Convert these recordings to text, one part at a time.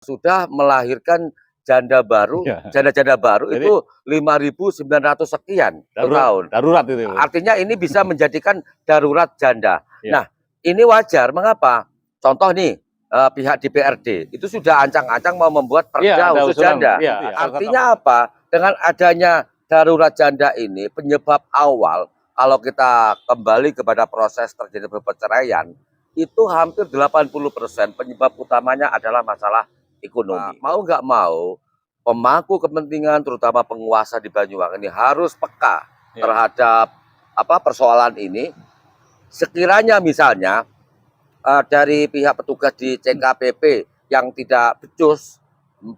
sudah melahirkan Iya. janda-janda baru Jadi itu 5.900 sekian per tahun. darurat itu. Artinya ini bisa menjadikan darurat janda. Iya. Nah, ini wajar. Mengapa? Contoh nih, pihak DPRD itu sudah ancang-ancang mau membuat perda ada khusus usulan. janda. Iya, Artinya apa? Dengan adanya darurat janda ini, penyebab awal kalau kita kembali kepada proses terjadi perceraian, itu hampir 80% penyebab utamanya adalah masalah ekonomi. Mau nggak mau, pemangku kepentingan terutama penguasa di Banyuwangi ini harus peka terhadap persoalan ini. Sekiranya misalnya dari pihak petugas di CKPP yang tidak becus,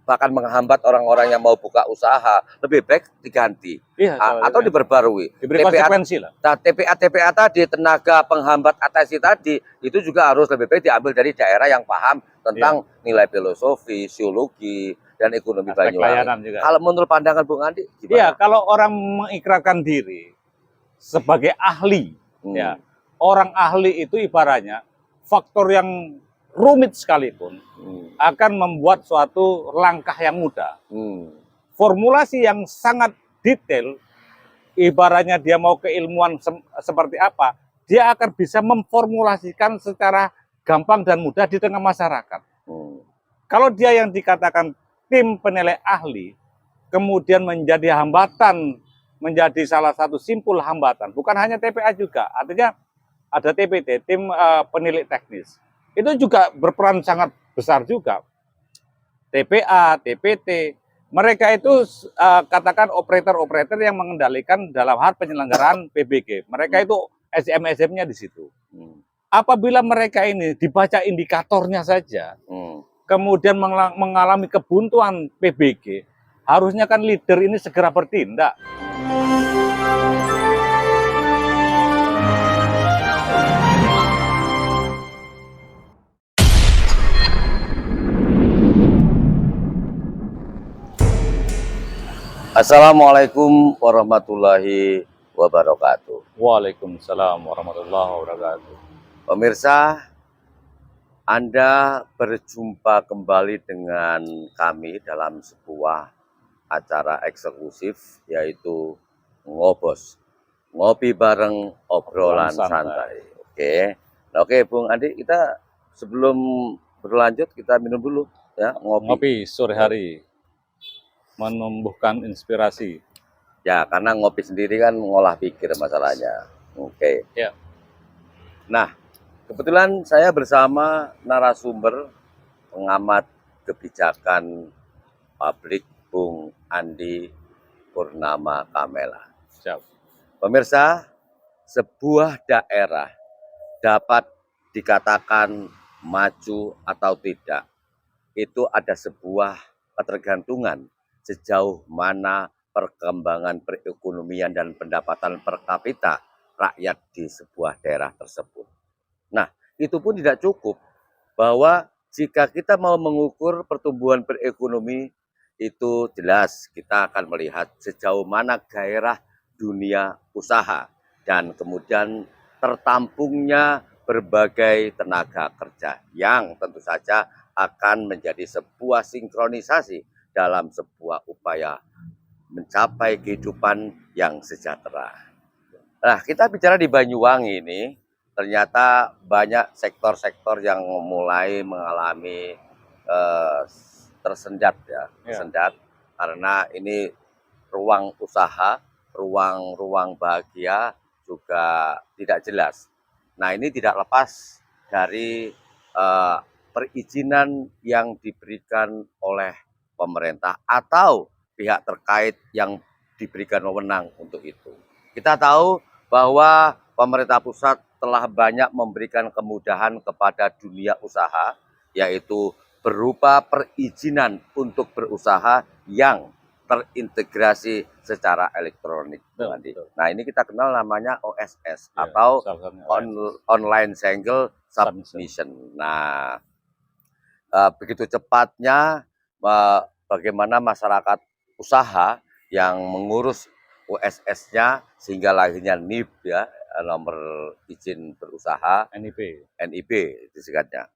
bahkan menghambat orang-orang yang mau buka usaha, lebih baik diganti atau diperbarui. Diberi konsekuensi lah. Nah, TPA tadi, tenaga penghambat atasi tadi, itu juga harus lebih baik diambil dari daerah yang paham tentang nilai filosofi, sosiologi, dan ekonomi Banyuwangi. Kalau menurut pandangan Bung Andi, gimana? Iya, kalau orang mengikrarkan diri sebagai ahli, ya, orang ahli itu ibaratnya faktor yang rumit sekalipun akan membuat suatu langkah yang mudah. Formulasi yang sangat detail, ibaratnya dia mau keilmuan seperti apa, dia akan bisa memformulasikan secara gampang dan mudah di tengah masyarakat. Kalau dia yang dikatakan tim penilai ahli, kemudian menjadi hambatan, menjadi salah satu simpul hambatan, bukan hanya TPA juga, artinya ada TPT, tim penilai teknis. Itu juga berperan sangat besar juga. TPA, TPT, mereka itu katakan operator-operator yang mengendalikan dalam hal penyelenggaraan PBG. Mereka itu SM-SM-nya di situ. Apabila mereka ini dibaca indikatornya saja, kemudian mengalami kebuntuan PBG, harusnya kan leader ini segera bertindak. Assalamualaikum warahmatullahi wabarakatuh. Waalaikumsalam warahmatullahi wabarakatuh. Pemirsa, Anda berjumpa kembali dengan kami dalam sebuah acara eksklusif, yaitu Ngobos, ngopi bareng obrolan santai. Oke, Bung Andi, kita sebelum berlanjut kita minum dulu ya, ngopi sore hari. Menumbuhkan inspirasi. Ya, karena ngopi sendiri kan mengolah pikir masalahnya. Ya. Nah, kebetulan saya bersama narasumber pengamat kebijakan publik Bung Andi Purnama Kamela. Siap. Pemirsa, sebuah daerah dapat dikatakan maju atau tidak, itu ada sebuah ketergantungan sejauh mana perkembangan perekonomian dan pendapatan per kapita rakyat di sebuah daerah tersebut. Nah, itu pun tidak cukup, bahwa jika kita mau mengukur pertumbuhan perekonomi, itu jelas kita akan melihat sejauh mana gairah dunia usaha dan kemudian tertampungnya berbagai tenaga kerja yang tentu saja akan menjadi sebuah sinkronisasi dalam sebuah upaya mencapai kehidupan yang sejahtera. Nah, kita bicara di Banyuwangi ini, ternyata banyak sektor-sektor yang mulai mengalami tersendat karena ini ruang usaha, ruang bahagia juga tidak jelas. Nah, ini tidak lepas dari perizinan yang diberikan oleh pemerintah atau pihak terkait yang diberikan wewenang untuk itu. Kita tahu bahwa pemerintah pusat telah banyak memberikan kemudahan kepada dunia usaha, yaitu berupa perizinan untuk berusaha yang terintegrasi secara elektronik. Nah, ini kita kenal namanya OSS atau Online Single Submission. Nah, begitu cepatnya bagaimana masyarakat usaha yang mengurus OSS-nya sehingga lahirnya NIB ya, nomor izin berusaha, NIB disingkatnya.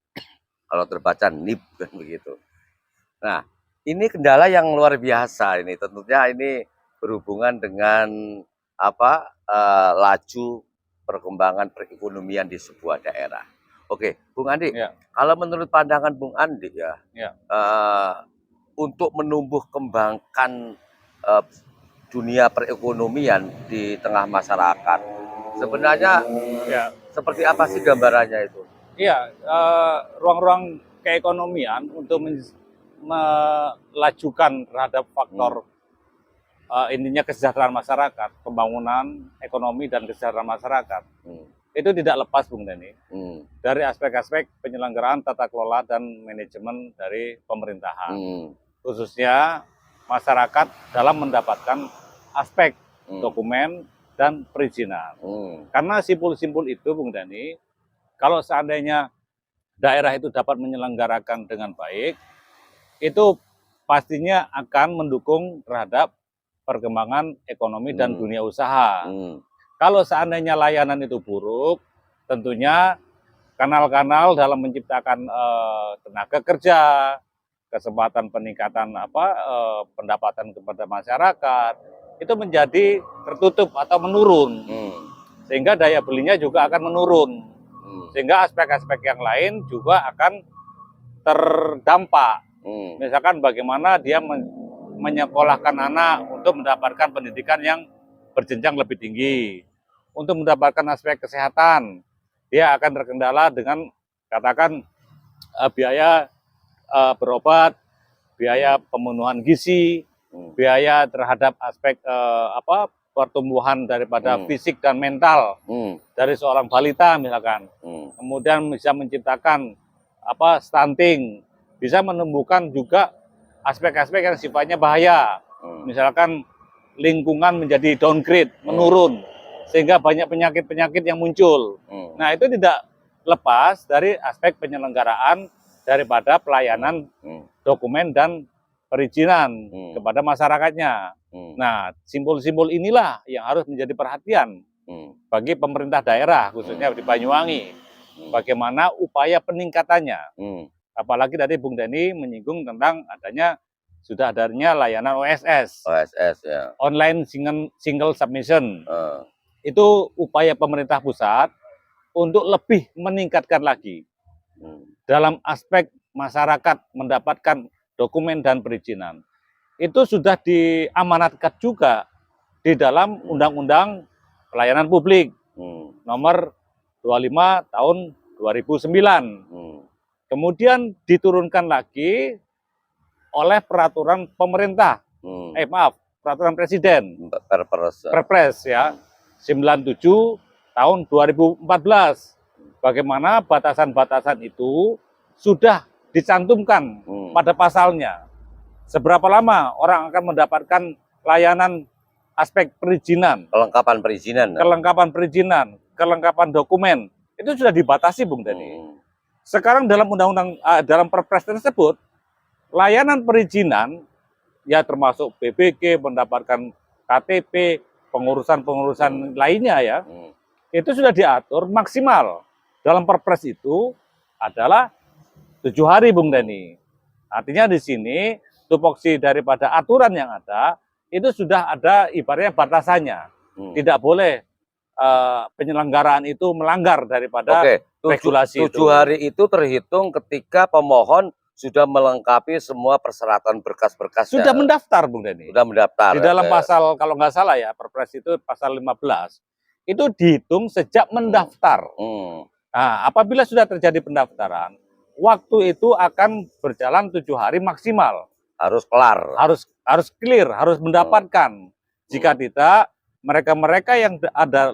Kalau terbaca NIB kan begitu. Nah, ini kendala yang luar biasa ini. Tentunya ini berhubungan dengan laju perkembangan perekonomian di sebuah daerah. Oke, Bung Andi, Ya, kalau menurut pandangan Bung Andi ya, ya, eh, untuk menumbuh kembangkan eh, dunia perekonomian di tengah masyarakat, sebenarnya ya, seperti apa sih gambarannya itu? iya. Ruang-ruang keekonomian untuk melajukan terhadap faktor intinya kesejahteraan masyarakat, pembangunan ekonomi dan kesejahteraan masyarakat. Hmm. Itu tidak lepas, Bung Denny, Hmm. dari aspek-aspek penyelenggaraan tata kelola dan manajemen dari pemerintahan. Hmm. Khususnya masyarakat dalam mendapatkan aspek Hmm. dokumen dan perizinan. Hmm. Karena simpul-simpul itu, Bung Denny, kalau seandainya daerah itu dapat menyelenggarakan dengan baik, itu pastinya akan mendukung terhadap perkembangan ekonomi dan dunia usaha. Kalau seandainya layanan itu buruk, tentunya kanal-kanal dalam menciptakan tenaga kerja, kesempatan peningkatan pendapatan kepada masyarakat, itu menjadi tertutup atau menurun. Sehingga daya belinya juga akan menurun. Sehingga aspek-aspek yang lain juga akan terdampak. Misalkan bagaimana dia menyekolahkan anak untuk mendapatkan pendidikan yang berjenjang lebih tinggi. Untuk mendapatkan aspek kesehatan, dia akan terkendala dengan katakan biaya berobat, biaya pemenuhan gizi, biaya terhadap aspek pertumbuhan daripada fisik dan mental dari seorang balita misalkan. Kemudian bisa menciptakan stunting, bisa menumbuhkan juga aspek-aspek yang sifatnya bahaya. Misalkan lingkungan menjadi downgrade, menurun, sehingga banyak penyakit-penyakit yang muncul. Nah, itu tidak lepas dari aspek penyelenggaraan daripada pelayanan dokumen dan perizinan kepada masyarakatnya. Nah, simbol-simbol inilah yang harus menjadi perhatian bagi pemerintah daerah, khususnya di Banyuwangi. Bagaimana upaya peningkatannya. Apalagi tadi Bung Denny menyinggung tentang sudah adanya layanan OSS. OSS ya. Online single submission. Itu upaya pemerintah pusat untuk lebih meningkatkan lagi dalam aspek masyarakat mendapatkan dokumen dan perizinan. Itu sudah diamanatkan juga di dalam Undang-Undang Pelayanan Publik nomor 25 tahun 2009. Kemudian diturunkan lagi oleh peraturan pemerintah, peraturan presiden, Perpres ya, 97 tahun 2014. Bagaimana batasan-batasan itu sudah dicantumkan pada pasalnya. Seberapa lama orang akan mendapatkan layanan aspek perizinan, kelengkapan perizinan, kelengkapan dokumen, itu sudah dibatasi, Bung Denny. Sekarang dalam undang-undang, dalam Perpres tersebut, layanan perizinan, ya termasuk BPG, mendapatkan KTP, pengurusan-pengurusan lainnya ya, itu sudah diatur maksimal. Dalam Perpres itu adalah 7 hari, Bung Denny. Artinya di sini, tupoksi daripada aturan yang ada, itu sudah ada ibaratnya batasannya. Tidak boleh penyelenggaraan itu melanggar daripada regulasi 7 hari itu terhitung ketika pemohon sudah melengkapi semua persyaratan berkas-berkasnya. Sudah mendaftar, Bung Denny. Sudah mendaftar. Di dalam pasal, kalau nggak salah ya, Perpres itu pasal 15, itu dihitung sejak mendaftar. Nah, apabila sudah terjadi pendaftaran, waktu itu akan berjalan 7 hari maksimal. Harus kelar. Harus clear, harus mendapatkan. Jika tidak, mereka-mereka yang ada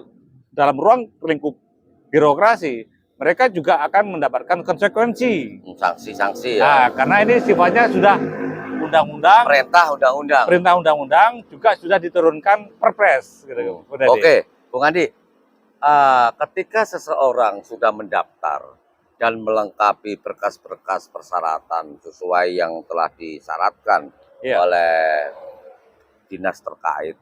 dalam ruang lingkup birokrasi, mereka juga akan mendapatkan konsekuensi. Sanksi-sanksi ya. Nah, karena ini sifatnya sudah undang-undang. Perintah undang-undang juga sudah diturunkan Perpres. Gitu. Oke, Bung Andi, ketika seseorang sudah mendaftar dan melengkapi berkas-berkas persyaratan sesuai yang telah disyaratkan oleh dinas terkait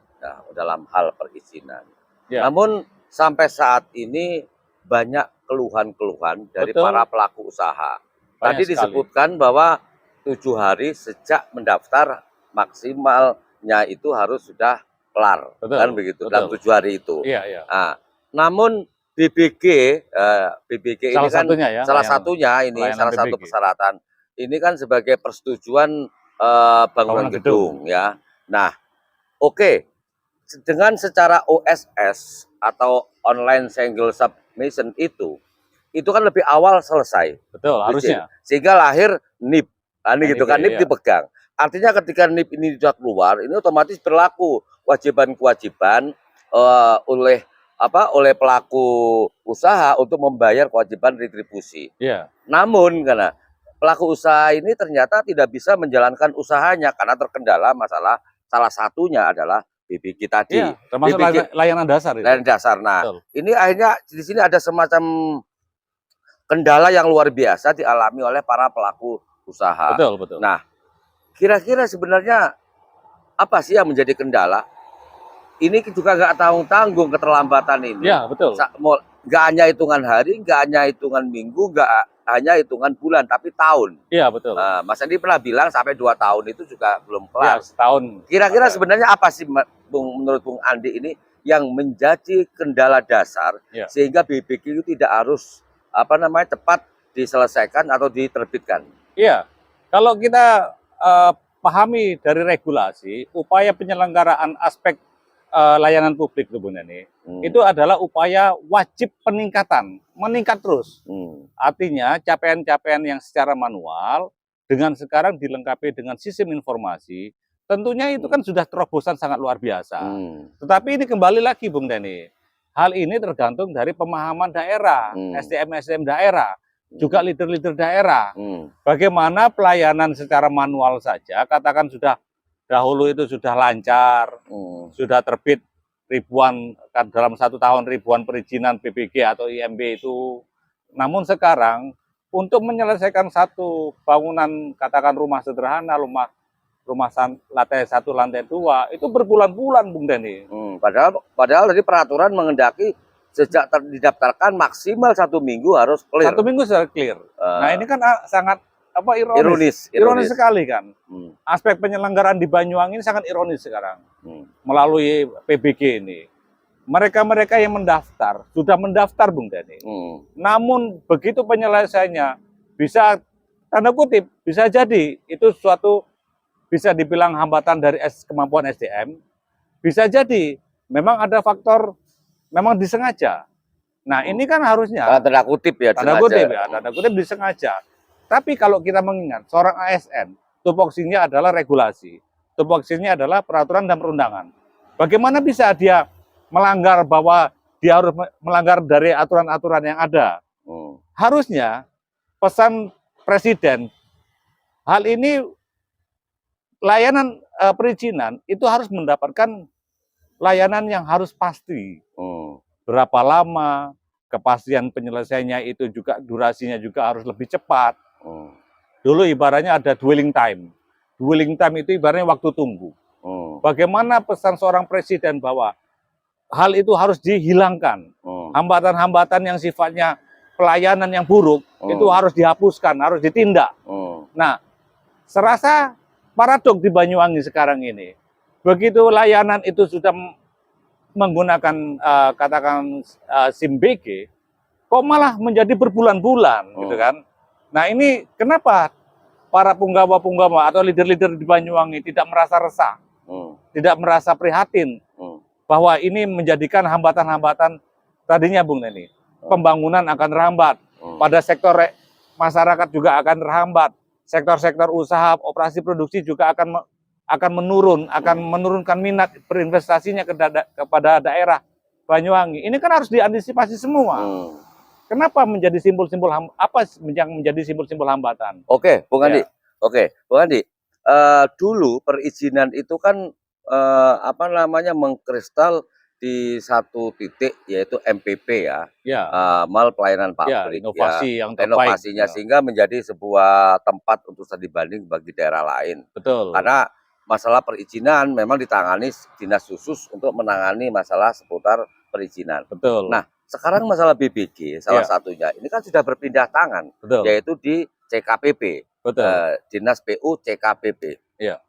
dalam hal perizinan. Namun sampai saat ini banyak keluhan-keluhan dari para pelaku usaha. Tadi disebutkan bahwa 7 hari sejak mendaftar, maksimalnya itu harus sudah kelar, Betul, kan begitu, dalam betul. 7 hari itu. Iya, iya. Nah, namun BBG, BBG ini Salah kan satunya ya, salah satunya, ini pelayanan salah satu PBG. persyaratan. Ini kan sebagai persetujuan bangunan Bangunan gedung. gedung ya. Nah, oke, dengan secara OSS atau online single submission itu kan lebih awal selesai Betul, izin, harusnya. sehingga lahir NIP. Nah, ini gitu NIP, kan, NIP ya. dipegang. Artinya ketika NIP ini sudah keluar, ini otomatis berlaku kewajiban-kewajiban oleh pelaku usaha untuk membayar kewajiban retribusi. Iya. Namun karena pelaku usaha ini ternyata tidak bisa menjalankan usahanya karena terkendala masalah, salah satunya adalah BBG tadi. Iya, termasuk BBG layanan dasar itu. layanan dasar. Nah, Betul. ini akhirnya di sini ada semacam kendala yang luar biasa dialami oleh para pelaku usaha. Betul, betul. Nah, kira-kira sebenarnya apa sih yang menjadi kendala? Ini juga nggak tanggung-tanggung keterlambatan ini. Ya, betul. Nggak hanya hitungan hari, nggak hanya hitungan minggu, nggak hanya hitungan bulan, tapi tahun. Iya, betul. Mas Andi pernah bilang sampai 2 tahun itu juga belum kelar. Ya, setahun. Kira-kira sebenarnya apa sih menurut Bung Andi ini yang menjadi kendala dasar Ya. sehingga BBG itu tidak harus cepat diselesaikan atau diterbitkan? Iya, kalau kita pahami dari regulasi, upaya penyelenggaraan aspek layanan publik itu Bung Neni, itu adalah upaya wajib peningkatan, meningkat terus. Artinya capaian-capaian yang secara manual dengan sekarang dilengkapi dengan sistem informasi, tentunya itu kan sudah terobosan sangat luar biasa. Tetapi ini kembali lagi Bung Neni, hal ini tergantung dari pemahaman daerah, SDM-SDM daerah, juga leader-leader daerah. Bagaimana pelayanan secara manual saja, katakan sudah dahulu itu sudah lancar, sudah terbit ribuan, dalam 1 tahun ribuan perizinan BBG atau IMB itu. Namun sekarang untuk menyelesaikan satu bangunan, katakan rumah sederhana, rumah lantai 1, lantai 2, itu berbulan-bulan Bung Deni. Padahal tadi peraturan mengendaki sejak didaftarkan maksimal 1 minggu harus clear. 1 minggu sudah clear. Nah ini kan sangat ironis sekali kan. Aspek penyelenggaraan di Banyuwangi ini sangat ironis sekarang. Melalui PBG ini. Mereka-mereka yang mendaftar, sudah mendaftar Bung Deni. Namun begitu penyelesaiannya bisa, tanda kutip, bisa jadi itu suatu, bisa dibilang hambatan dari kemampuan SDM. Bisa jadi memang ada faktor, memang disengaja. Nah ini kan harusnya tanda kutip ya, tanda kutip disengaja. Tapi kalau kita mengingat, seorang ASN, tupoksinya adalah regulasi. Tupoksinya adalah peraturan dan perundangan. Bagaimana bisa dia melanggar bahwa dia harus melanggar dari aturan-aturan yang ada? Harusnya pesan Presiden, hal ini layanan perizinan itu harus mendapatkan layanan yang harus pasti. Berapa lama, kepastian penyelesaiannya itu juga, durasinya juga harus lebih cepat. Dulu ibaratnya ada dwelling time. Dwelling time itu ibaratnya waktu tunggu. Bagaimana pesan seorang presiden bahwa hal itu harus dihilangkan. Hambatan-hambatan yang sifatnya pelayanan yang buruk itu harus dihapuskan, harus ditindak. Nah, serasa paradok di Banyuwangi sekarang ini. Begitu layanan itu sudah menggunakan katakan SIM BG, kok malah menjadi berbulan-bulan gitu kan. Nah ini kenapa para punggawa-punggawa atau leader-leader di Banyuwangi tidak merasa resah, tidak merasa prihatin bahwa ini menjadikan hambatan-hambatan tadinya Bung Neni. Pembangunan akan terhambat, pada sektor masyarakat juga akan terhambat, sektor-sektor usaha, operasi produksi juga akan menurunkan minat berinvestasinya kepada daerah Banyuwangi. Ini kan harus diantisipasi semua. Kenapa menjadi simbol-simbol apa yang menjadi simbol-simbol hambatan? Oke, Bung Andi. Oke, Bung Andi. Dulu perizinan itu kan mengkristal di satu titik, yaitu MPP ya. Mal pelayanan publik. Inovasi yang terbaik. Inovasinya sehingga menjadi sebuah tempat untuk studi banding bagi daerah lain. Betul. Karena masalah perizinan memang ditangani dinas khusus untuk menangani masalah seputar perizinan. Betul. Nah, sekarang masalah BBG salah satunya ini kan sudah berpindah tangan, yaitu di CKPP. Betul. Dinas PU CKPP. Iya.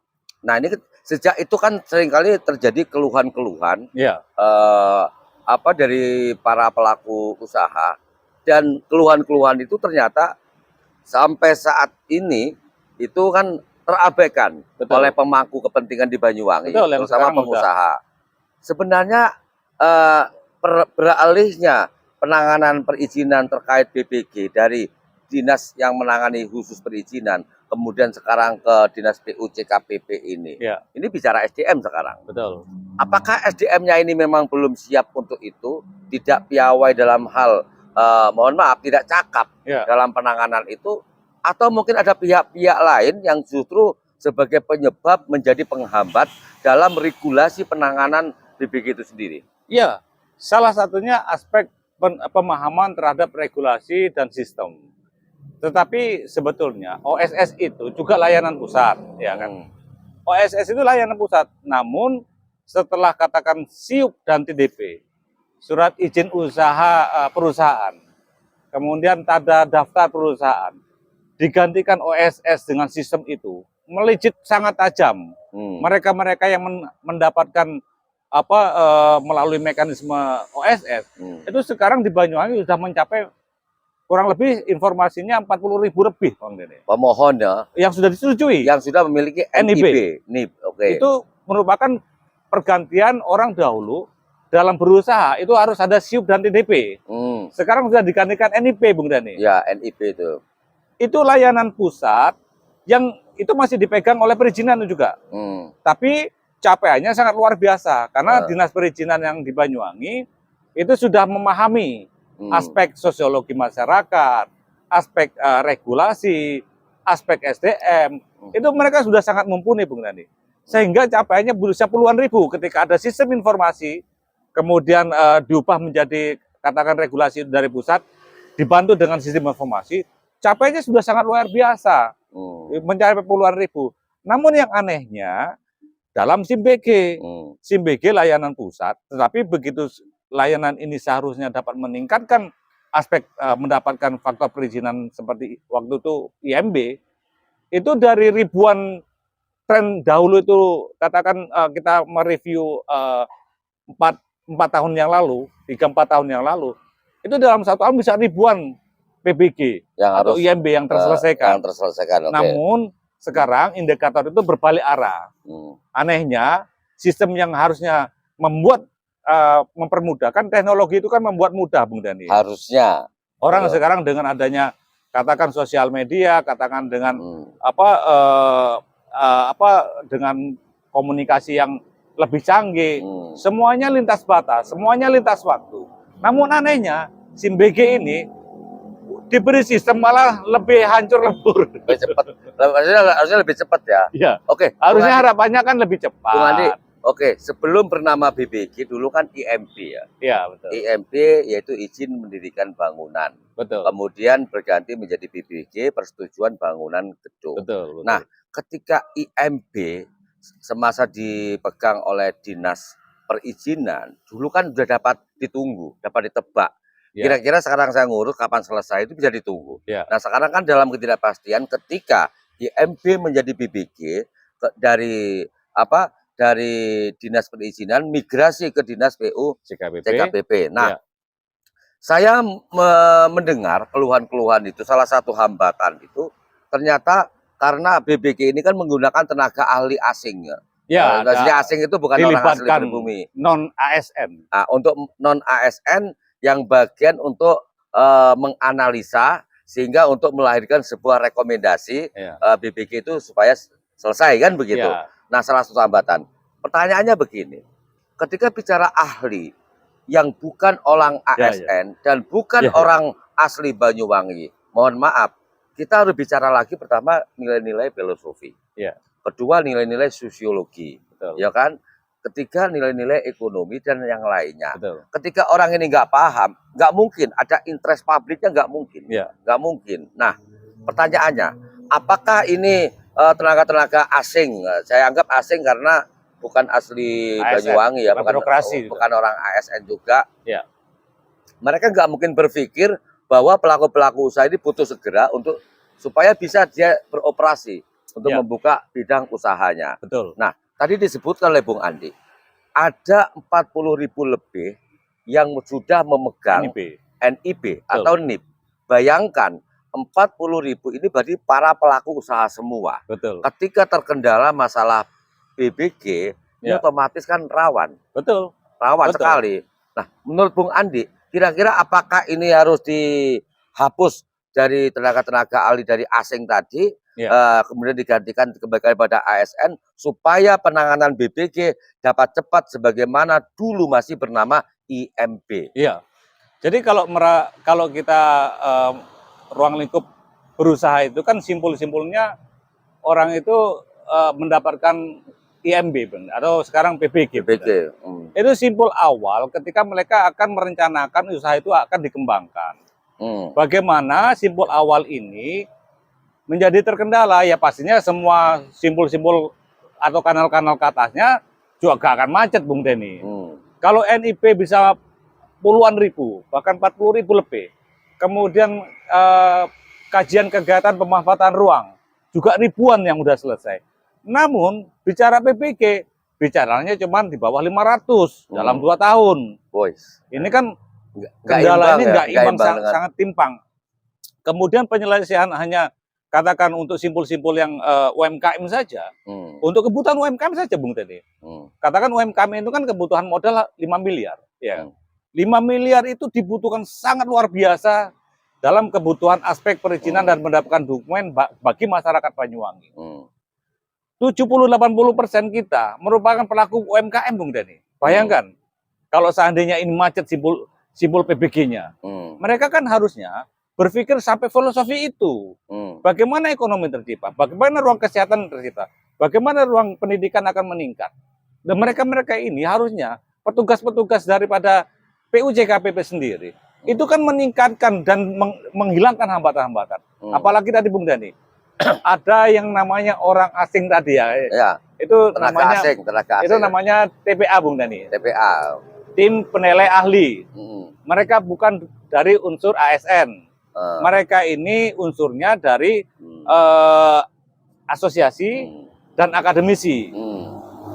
Nah ini sejak itu kan seringkali terjadi keluhan-keluhan Iya. dari para pelaku usaha, dan keluhan-keluhan itu ternyata sampai saat ini itu kan terabaikan Betul. oleh pemangku kepentingan di Banyuwangi, Betul, yang terutama sekarang pengusaha. Sebenarnya beralihnya penanganan perizinan terkait BBG dari dinas yang menangani khusus perizinan, kemudian sekarang ke dinas PU CKPP ini. Iya. Ini bicara SDM sekarang. Betul. Apakah SDM-nya ini memang belum siap untuk itu, tidak piawai dalam hal, mohon maaf, tidak cakap Iya. dalam penanganan itu, atau mungkin ada pihak-pihak lain yang justru sebagai penyebab menjadi penghambat dalam regulasi penanganan BBG itu sendiri? Iya, salah satunya aspek pemahaman terhadap regulasi dan sistem. Tetapi sebetulnya OSS itu juga layanan pusat, ya kan? OSS itu layanan pusat, namun setelah katakan SIUP dan TDP, surat izin usaha perusahaan, kemudian tanda daftar perusahaan, digantikan OSS dengan sistem itu, melejit sangat tajam. Mereka-mereka yang mendapatkan melalui mekanisme OSS, itu sekarang di Banyuwangi sudah mencapai kurang lebih informasinya 40.000 lebih, Bang Dede. Pemohon ya, yang sudah disetujui, yang sudah memiliki NIB. Okay. Itu merupakan pergantian orang dahulu dalam berusaha itu harus ada SIUP dan TDP. Sekarang sudah digantikan NIP, Bung Dani. Ya, NIP itu. Itu layanan pusat yang itu masih dipegang oleh perizinan juga. Tapi capaiannya sangat luar biasa karena dinas perizinan yang di Banyuwangi itu sudah memahami aspek sosiologi masyarakat, aspek regulasi, aspek SDM. Itu mereka sudah sangat mumpuni, Bung Dani. Sehingga capaiannya bisa puluhan ribu ketika ada sistem informasi, kemudian diubah menjadi katakan regulasi dari pusat, dibantu dengan sistem informasi, capaiannya sudah sangat luar biasa, mencapai puluhan ribu. Namun yang anehnya, dalam SIM BG, SIM BG layanan pusat, tetapi begitu layanan ini seharusnya dapat meningkatkan aspek mendapatkan faktor perizinan seperti waktu itu IMB, itu dari ribuan tren dahulu itu katakan kita mereview 4 tahun yang lalu, 3-4 tahun yang lalu, itu dalam 1 tahun bisa ribuan PBG yang atau IMB yang terselesaikan. Okay. Namun sekarang indikator itu berbalik arah. Anehnya, sistem yang harusnya membuat mempermudahkan, teknologi itu kan membuat mudah, Bung Dani. Harusnya. Orang sekarang dengan adanya katakan sosial media, katakan dengan dengan komunikasi yang lebih canggih, semuanya lintas batas, semuanya lintas waktu. Namun anehnya, SIM BG ini diberi sistem malah lebih hancur lebur. Lebih cepat. Harusnya lebih cepat ya. Iya. Oke. Harusnya harapannya kan lebih cepat. Bung Andi, oke. Sebelum bernama BBG dulu kan IMB ya. Iya, betul. IMB yaitu izin mendirikan bangunan. Betul. Kemudian berganti menjadi BBG, persetujuan bangunan gedung. Betul. Nah, ketika IMB semasa dipegang oleh dinas perizinan, dulu kan sudah dapat ditunggu, dapat ditebak. Kira-kira sekarang saya ngurus kapan selesai itu bisa ditunggu. Nah sekarang kan dalam ketidakpastian ketika IMB menjadi BBG dari dinas perizinan migrasi ke dinas PU CKPP. Nah saya mendengar keluhan-keluhan itu, salah satu hambatan itu ternyata karena BBG ini kan menggunakan tenaga ahli asing ya. Ya, asing itu bukan orang asli pribumi, non ASN. Nah, untuk non ASN yang bagian untuk menganalisa sehingga untuk melahirkan sebuah rekomendasi BBG itu supaya selesai kan begitu. Nah, salah satu hambatan. Pertanyaannya begini, ketika bicara ahli yang bukan orang ASN dan bukan orang asli Banyuwangi, mohon maaf, kita harus bicara lagi pertama nilai-nilai filosofi, kedua nilai-nilai sosiologi, ya kan? Ketiga nilai-nilai ekonomi dan yang lainnya. Ketika orang ini nggak paham, nggak mungkin ada interest publiknya, nggak mungkin, nggak mungkin. Nah, pertanyaannya, apakah ini tenaga-tenaga asing? Saya anggap asing karena bukan asli Banyuwangi ya, bukan orang ASN juga. Mereka nggak mungkin berpikir bahwa pelaku-pelaku usaha ini butuh segera untuk supaya bisa dia beroperasi untuk Ya. membuka bidang usahanya. Betul. Nah, tadi disebutkan oleh Bung Andi, ada 40.000 lebih yang sudah memegang NIP. NIB Betul. atau NIB. Bayangkan 40.000 ini berarti para pelaku usaha semua. Betul. Ketika terkendala masalah BBG, ini Ya. otomatis kan rawan Betul. rawan Betul. sekali. Nah, menurut Bung Andi, kira-kira apakah ini harus dihapus dari tenaga-tenaga ahli dari asing tadi, Ya. kemudian digantikan kembali pada ASN, supaya penanganan BBG dapat cepat sebagaimana dulu masih bernama IMB? Iya. Jadi kalau kita ruang lingkup berusaha itu kan simpul-simpulnya orang itu mendapatkan IMB atau sekarang PBG. BBG. Itu simpul awal ketika mereka akan merencanakan usaha itu akan dikembangkan. Bagaimana simpul awal ini menjadi terkendala, ya pastinya semua simpul-simpul atau kanal-kanal ke atasnya juga gak akan macet, Bung Denny. Kalau NIP bisa puluhan ribu, bahkan 40.000 lebih. Kemudian kajian kegiatan pemanfaatan ruang juga ribuan yang sudah selesai. Namun bicara PBG, bicaranya cuma di bawah 500 dalam 2 tahun. Ini kan kendala ini nggak imbang, sangat timpang. Kemudian penyelesaian hanya katakan untuk simpul-simpul yang UMKM saja, untuk kebutuhan UMKM saja, Bung Teddy. Katakan UMKM itu kan kebutuhan modal 5 miliar. Ya. 5 miliar itu dibutuhkan sangat luar biasa dalam kebutuhan aspek perizinan dan mendapatkan dokumen bagi masyarakat Banyuwangi. 70-80% kita merupakan pelaku UMKM, Bung Denny. Bayangkan, kalau seandainya ini macet simpul PBG-nya, mereka kan harusnya berpikir sampai filosofi itu. Bagaimana ekonomi tercipta, bagaimana ruang kesehatan tercipta, bagaimana ruang pendidikan akan meningkat. Dan mereka-mereka ini harusnya petugas-petugas daripada PUJKPP sendiri, itu kan meningkatkan dan menghilangkan hambatan-hambatan. Apalagi tadi Bung Denny, ada yang namanya orang asing tadi ya. Itu namanya asing. Itu namanya TPA, Bung Denny. TPA. Tim penilai ahli. Mereka bukan dari unsur ASN. Mereka ini unsurnya dari asosiasi dan akademisi.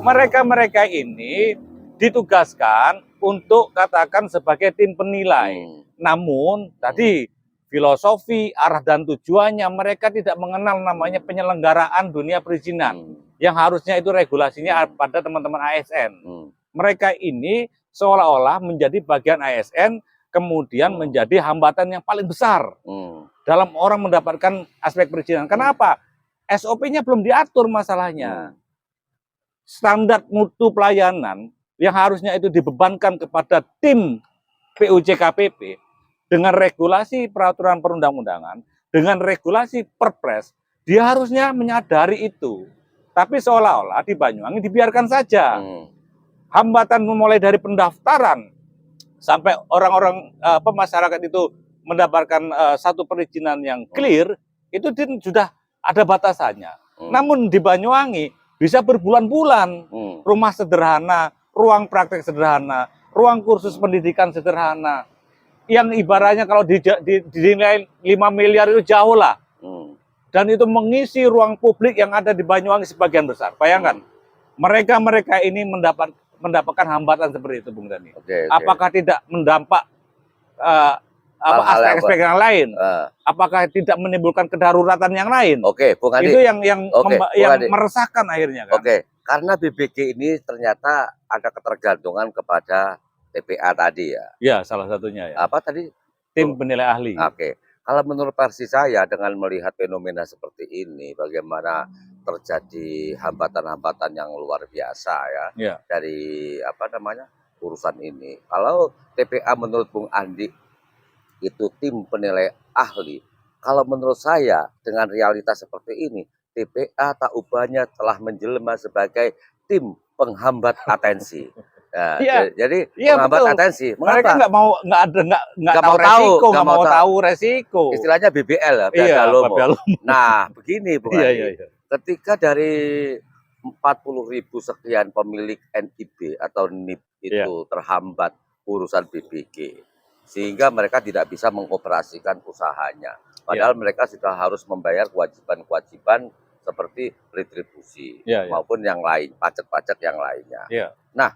Mereka ini ditugaskan untuk katakan sebagai tim penilai. Namun tadi filosofi, arah dan tujuannya mereka tidak mengenal namanya penyelenggaraan dunia perizinan yang harusnya itu regulasinya pada teman-teman ASN. Mereka ini seolah-olah menjadi bagian ASN, kemudian menjadi hambatan yang paling besar dalam orang mendapatkan aspek perizinan. Kenapa? SOP-nya belum diatur masalahnya. Standar mutu pelayanan yang harusnya itu dibebankan kepada tim PUJKPP dengan regulasi peraturan perundang-undangan, dengan regulasi perpres, dia harusnya menyadari itu. Tapi seolah-olah di Banyuwangi dibiarkan saja. Hambatan mulai dari pendaftaran sampai orang-orang masyarakat itu mendapatkan satu perizinan yang clear, itu sudah ada batasannya. Namun di Banyuwangi bisa berbulan-bulan, rumah sederhana, ruang praktek sederhana, ruang kursus pendidikan sederhana, yang ibaratnya kalau dinilai 5 miliar itu jauh lah. Dan itu mengisi ruang publik yang ada di Banyuwangi sebagian besar. Bayangkan, mereka ini mendapatkan hambatan seperti itu, Bung Denny. Apakah tidak mendampak aspek-aspek yang lain? Apakah tidak menimbulkan kedaruratan yang lain? Bung Andi. Itu yang meresahkan akhirnya kan. Karena BBG ini ternyata ada ketergantungan kepada TPA tadi ya. Ya, salah satunya ya. Apa tadi? Tim penilai ahli. Kalau menurut versi saya dengan melihat fenomena seperti ini, bagaimana terjadi hambatan-hambatan yang luar biasa ya. Dari urusan ini. Kalau TPA menurut Bung Andi itu tim penilai ahli, kalau menurut saya dengan realitas seperti ini, TPA tak ubahnya telah menjelma sebagai tim penghambat atensi. Jadi penghambat atensi. Mereka nggak mau tahu resiko. Istilahnya BBL ya, Nah, begini Bung Andi. Ketika dari 40.000 sekian pemilik NIB atau NIB itu terhambat urusan BBG, sehingga mereka tidak bisa mengoperasikan usahanya. Padahal mereka sudah harus membayar kewajiban-kewajiban seperti retribusi maupun yang lain, pajak-pajak yang lainnya. Nah,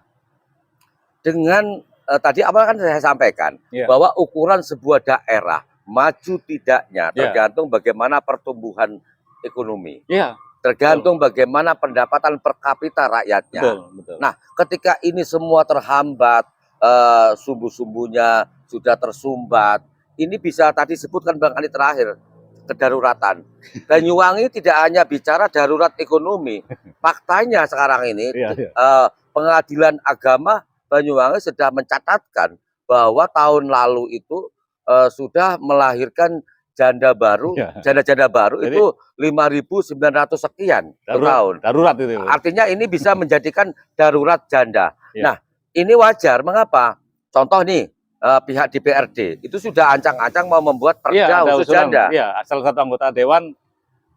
dengan tadi apa kan saya sampaikan bahwa ukuran sebuah daerah maju tidaknya tergantung bagaimana pertumbuhan ekonomi, tergantung bagaimana pendapatan per kapita rakyatnya. Nah, ketika ini semua terhambat, sumbu-sumbunya sudah tersumbat, ini bisa tadi sebutkan Bang Ali terakhir, kedaruratan. Banyuwangi tidak hanya bicara darurat ekonomi, faktanya sekarang ini pengadilan agama Banyuwangi sudah mencatatkan bahwa tahun lalu itu sudah melahirkan janda baru, janda-janda baru itu 5.900 sekian per tahun. Darurat itu. Artinya ini bisa menjadikan darurat janda. Nah, ini wajar. Mengapa? Contoh nih, pihak DPRD itu sudah ancang-ancang mau membuat perda khusus janda. Salah satu anggota dewan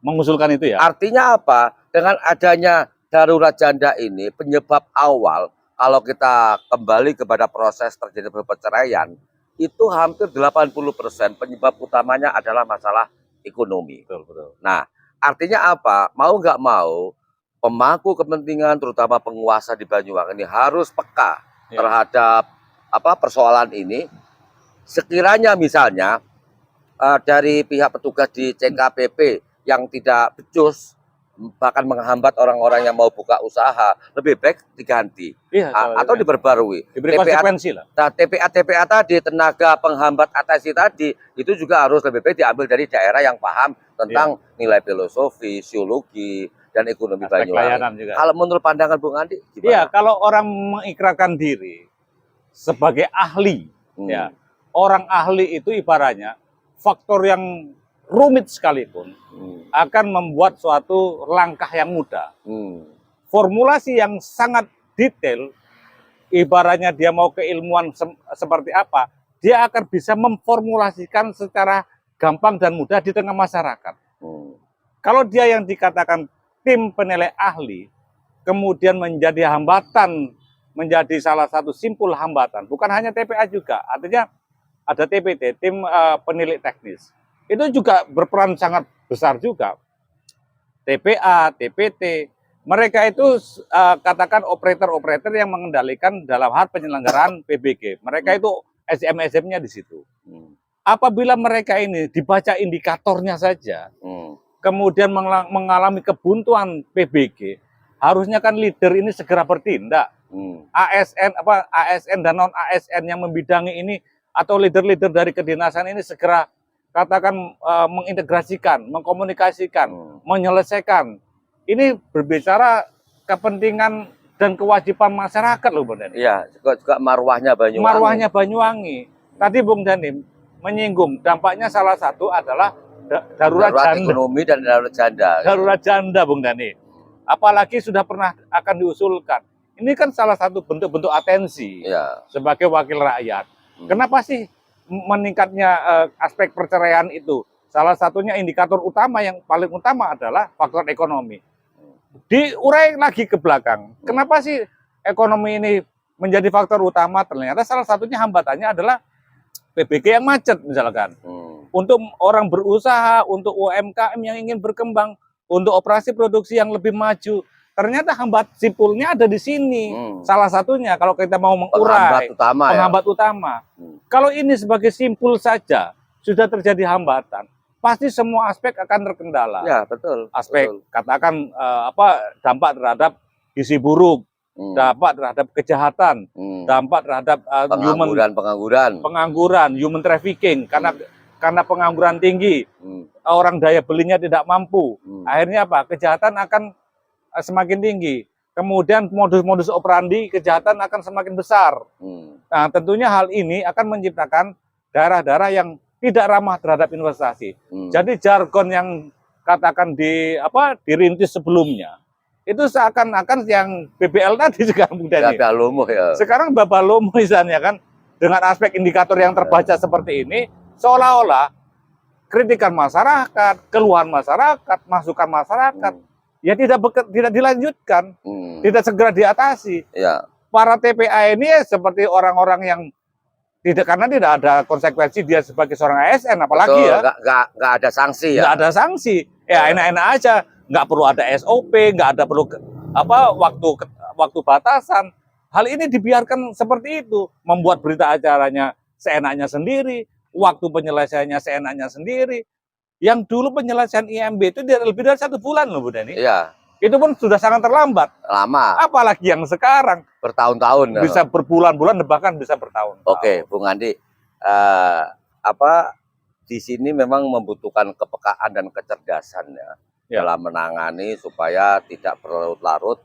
mengusulkan itu ya. Artinya apa? Dengan adanya darurat janda ini, penyebab awal kalau kita kembali kepada proses terjadi perceraian, itu hampir 80% penyebab utamanya adalah masalah ekonomi. Betul. Nah, artinya apa? Mau nggak mau, pemangku kepentingan terutama penguasa di Banyuwangi ini harus peka terhadap persoalan ini. Sekiranya misalnya dari pihak petugas di CKPP yang tidak becus, bahkan menghambat orang-orang yang mau buka usaha, lebih baik diganti atau diperbarui. Diberi konsekuensi lah. Nah, TPA tadi, tenaga penghambat atasi tadi, itu juga harus lebih baik diambil dari daerah yang paham tentang nilai filosofi, sosiologi, dan ekonomi Banyuwangi. Kalau menurut pandangan Bung Andi, gimana? Iya, kalau orang mengikrarkan diri sebagai ahli, orang ahli itu ibaratnya faktor yang rumit sekalipun akan membuat suatu langkah yang mudah. Formulasi yang sangat detail, ibaratnya dia mau keilmuan seperti apa, dia akan bisa memformulasikan secara gampang dan mudah di tengah masyarakat. Kalau dia yang dikatakan tim penilai ahli, kemudian menjadi hambatan, menjadi salah satu simpul hambatan, bukan hanya TPA juga, artinya ada TPT, tim penilai teknis. Itu juga berperan sangat besar juga. TPA, TPT, mereka itu katakan operator-operator yang mengendalikan dalam hal penyelenggaraan PBG. Mereka itu SM-SM-nya di situ. Apabila mereka ini dibaca indikatornya saja, kemudian mengalami kebuntuan PBG, harusnya kan leader ini segera bertindak. ASN dan non ASN yang membidangi ini atau leader-leader dari kedinasan ini segera katakan mengintegrasikan, mengkomunikasikan, menyelesaikan. Ini berbicara kepentingan dan kewajiban masyarakat loh Bung Dhani. Iya, juga marwahnya Banyuwangi. Marwahnya Banyuwangi. Tadi Bung Dhani menyinggung dampaknya salah satu adalah darurat janda. Ekonomi dan darurat janda. Darurat janda Bung Dhani. Apalagi sudah pernah akan diusulkan. Ini kan salah satu bentuk-bentuk atensi sebagai wakil rakyat. Kenapa sih meningkatnya aspek perceraian itu? Salah satunya indikator utama yang paling utama adalah faktor ekonomi. Diurai lagi ke belakang. Kenapa sih ekonomi ini menjadi faktor utama? Ternyata salah satunya hambatannya adalah PBG yang macet misalkan. Untuk orang berusaha, untuk UMKM yang ingin berkembang, untuk operasi produksi yang lebih maju. Ternyata simpulnya ada di sini. Salah satunya kalau kita mau mengurai penghambat utama. Kalau ini sebagai simpul saja sudah terjadi hambatan, pasti semua aspek akan terkendala. Ya, betul. Aspek katakan dampak terhadap gizi buruk, dampak terhadap kejahatan, dampak terhadap pengangguran, human trafficking karena pengangguran tinggi, orang daya belinya tidak mampu. Akhirnya apa? Kejahatan akan semakin tinggi. Kemudian modus-modus operandi kejahatan akan semakin besar. Nah, tentunya hal ini akan menciptakan daerah-daerah yang tidak ramah terhadap investasi. Jadi jargon yang katakan dirintis sebelumnya itu seakan-akan yang BBL tadi sekarang sekarang Babalomo misalnya kan, dengan aspek indikator yang terbaca seperti ini, seolah-olah kritikan masyarakat, keluhan masyarakat, masukan masyarakat ya tidak dilanjutkan, tidak segera diatasi. Para TPA ini seperti orang-orang yang karena tidak ada konsekuensi dia sebagai seorang ASN, apalagi Betul, ya nggak ada sanksi ya. nggak ada sanksi, ya enak-enak aja, nggak perlu ada SOP, nggak ada perlu apa waktu batasan. Hal ini dibiarkan seperti itu, membuat berita acaranya seenaknya sendiri, waktu penyelesaiannya seenaknya sendiri. Yang dulu penyelesaian IMB itu lebih dari 1 bulan loh Bu Dani. Iya. Itu pun sudah sangat terlambat. Lama. Apalagi yang sekarang Bertahun-tahun. bisa berbulan-bulan, bahkan bisa bertahun. Oke, Bung Andi, di sini memang membutuhkan kepekaan dan kecerdasan ya, dalam menangani supaya tidak berlarut-larut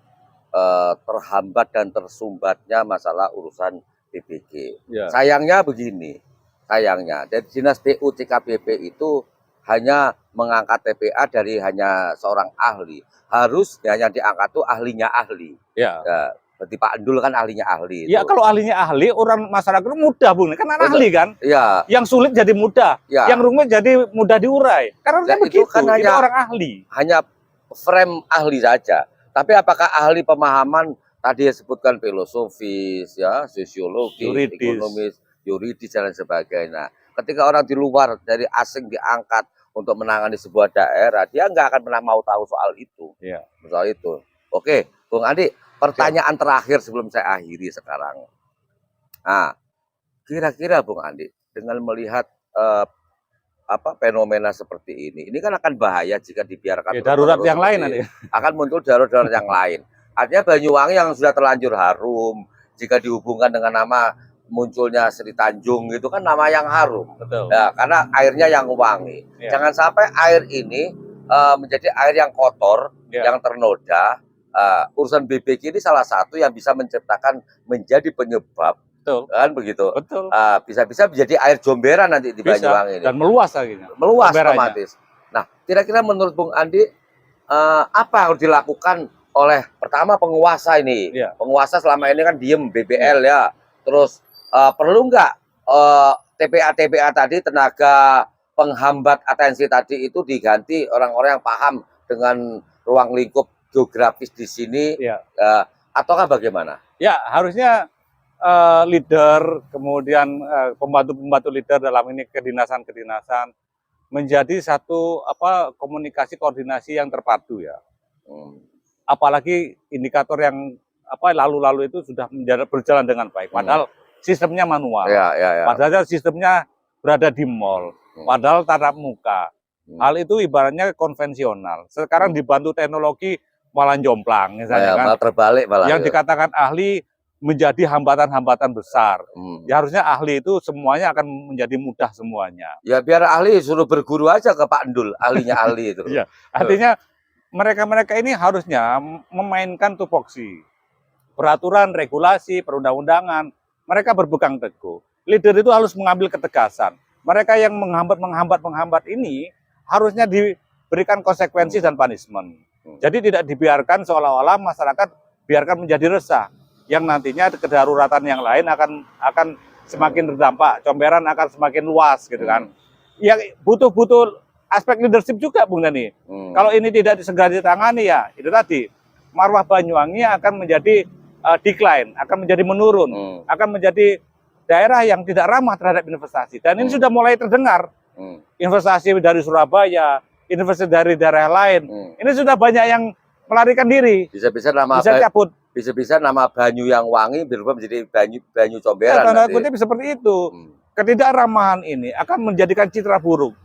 terhambat dan tersumbatnya masalah urusan PBG. Ya. Sayangnya begini, dari Dinas PU CKBP itu hanya mengangkat TPA dari hanya seorang ahli. Harusnya yang diangkat tuh ahlinya ahli. Ya. Berarti Pak Endul kan ahlinya ahli. Ya, kalau ahlinya ahli, orang masyarakat itu mudah, Bung. Kan ahli kan? Iya. Yang sulit jadi mudah, yang rumit jadi mudah diurai. Karena begitu, kan itu orang ahli. Hanya frame ahli saja. Tapi apakah ahli pemahaman tadi disebutkan filosofis, ya, sosiologis, ekonomis, yuridis dan sebagainya. Ketika orang di luar dari asing diangkat untuk menangani sebuah daerah, dia nggak akan pernah mau tahu soal itu. Ya. Soal itu. Oke, Bung Andi, pertanyaan terakhir sebelum saya akhiri sekarang. Nah, kira-kira Bung Andi, dengan melihat fenomena seperti ini kan akan bahaya jika dibiarkan. Ya, darurat yang lain nanti. Akan muncul darurat yang lain. Artinya Banyuwangi yang sudah terlanjur harum, jika dihubungkan dengan nama munculnya Sri Tanjung, itu kan nama yang harum. Betul. Ya, karena airnya yang wangi. Ya. Jangan sampai air ini menjadi air yang kotor, yang ternoda. Urusan BBG ini salah satu yang bisa menciptakan menjadi penyebab. Betul. Kan begitu. Betul. Bisa-bisa menjadi air jomberan nanti di Banyuwangi ini. Dan meluas lagi. Meluas otomatis. Nah, kira-kira menurut Bung Andi, apa yang harus dilakukan oleh pertama penguasa ini? Ya. Penguasa selama ini kan diem, BBL ya. Terus perlu nggak TPA tadi, tenaga penghambat atensi tadi itu diganti orang-orang yang paham dengan ruang lingkup geografis di sini, ataukah bagaimana? Ya, harusnya leader, kemudian pembantu-pembantu leader dalam ini kedinasan-kedinasan menjadi satu komunikasi koordinasi yang terpadu ya. Apalagi indikator yang lalu-lalu itu sudah berjalan dengan baik. Padahal sistemnya manual. Padahal sistemnya berada di mall. Padahal tatap muka. Hal itu ibaratnya konvensional. Sekarang dibantu teknologi malah jomplang misalnya kan. Terbalik malah. Yang dikatakan ahli menjadi hambatan-hambatan besar. Ya harusnya ahli itu semuanya akan menjadi mudah semuanya. Ya biar ahli suruh berguru aja ke Pak Endul, ahlinya ahli itu. Ya, artinya mereka-mereka ini harusnya memainkan tupoksi. Peraturan, regulasi, perundang-undangan, mereka berpegang teguh. Leader itu harus mengambil ketegasan. Mereka yang menghambat ini harusnya diberikan konsekuensi dan punishment. Jadi tidak dibiarkan seolah-olah masyarakat biarkan menjadi resah, yang nantinya kedaruratan yang lain akan semakin terdampak, comberan akan semakin luas gitu kan. Yang butuh aspek leadership juga Bung Dani. Kalau ini tidak segera ditangani ya itu tadi, marwah Banyuwangi akan menjadi decline, akan menjadi menurun, akan menjadi daerah yang tidak ramah terhadap investasi. Dan ini sudah mulai terdengar. Investasi dari Surabaya, investasi dari daerah lain. Ini sudah banyak yang melarikan diri. Bisa-bisa nama Banyu yang wangi berubah menjadi Banyu comberan. Tanda kutip seperti itu. Ketidakramahan ini akan menjadikan citra buruk.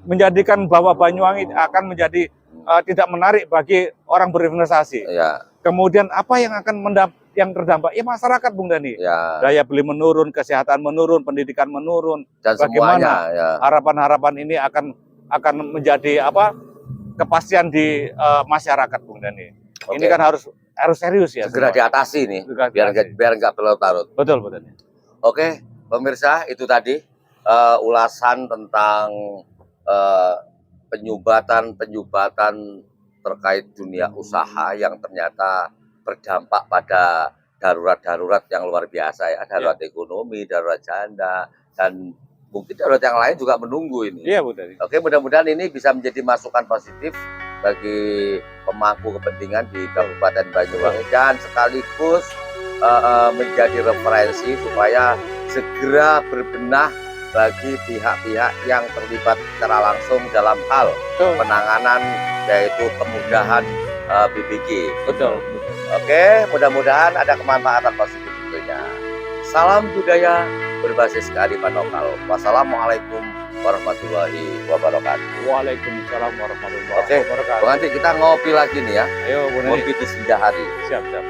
Menjadikan bahwa Banyuwangi akan menjadi tidak menarik bagi orang berinvestasi. Ya. Kemudian apa yang akan yang terdampak? Ya masyarakat Bung Dani. Ya. Daya beli menurun, kesehatan menurun, pendidikan menurun. Dan bagaimana semuanya, harapan-harapan ini akan menjadi kepastian di masyarakat Bung Dani. Ini kan harus serius ya. Segera diatasi nih, biar nggak berlarut-larut. Betul, betul. Oke, pemirsa, itu tadi ulasan tentang penyumbatan terkait dunia usaha yang ternyata berdampak pada darurat-darurat yang luar biasa ya, darurat ekonomi, darurat janda, dan mungkin darurat yang lain juga menunggu ini. Iya, betul. Oke, mudah-mudahan ini bisa menjadi masukan positif bagi pemangku kepentingan di Kabupaten Banyuwangi dan sekaligus menjadi referensi supaya segera berbenah bagi pihak-pihak yang terlibat secara langsung dalam hal Betul. penanganan, yaitu kemudahan BBG. Betul. Oke, mudah-mudahan ada kemanfaatan positif tentunya. Salam budaya berbasis kearifan lokal. Wassalamualaikum warahmatullahi wabarakatuh. Waalaikumsalam warahmatullahi Oke, wabarakatuh. Bang Andi, kita ngopi lagi nih ya. Ayo, Bu Neni. Ngopi di senja hari. Siap, siap.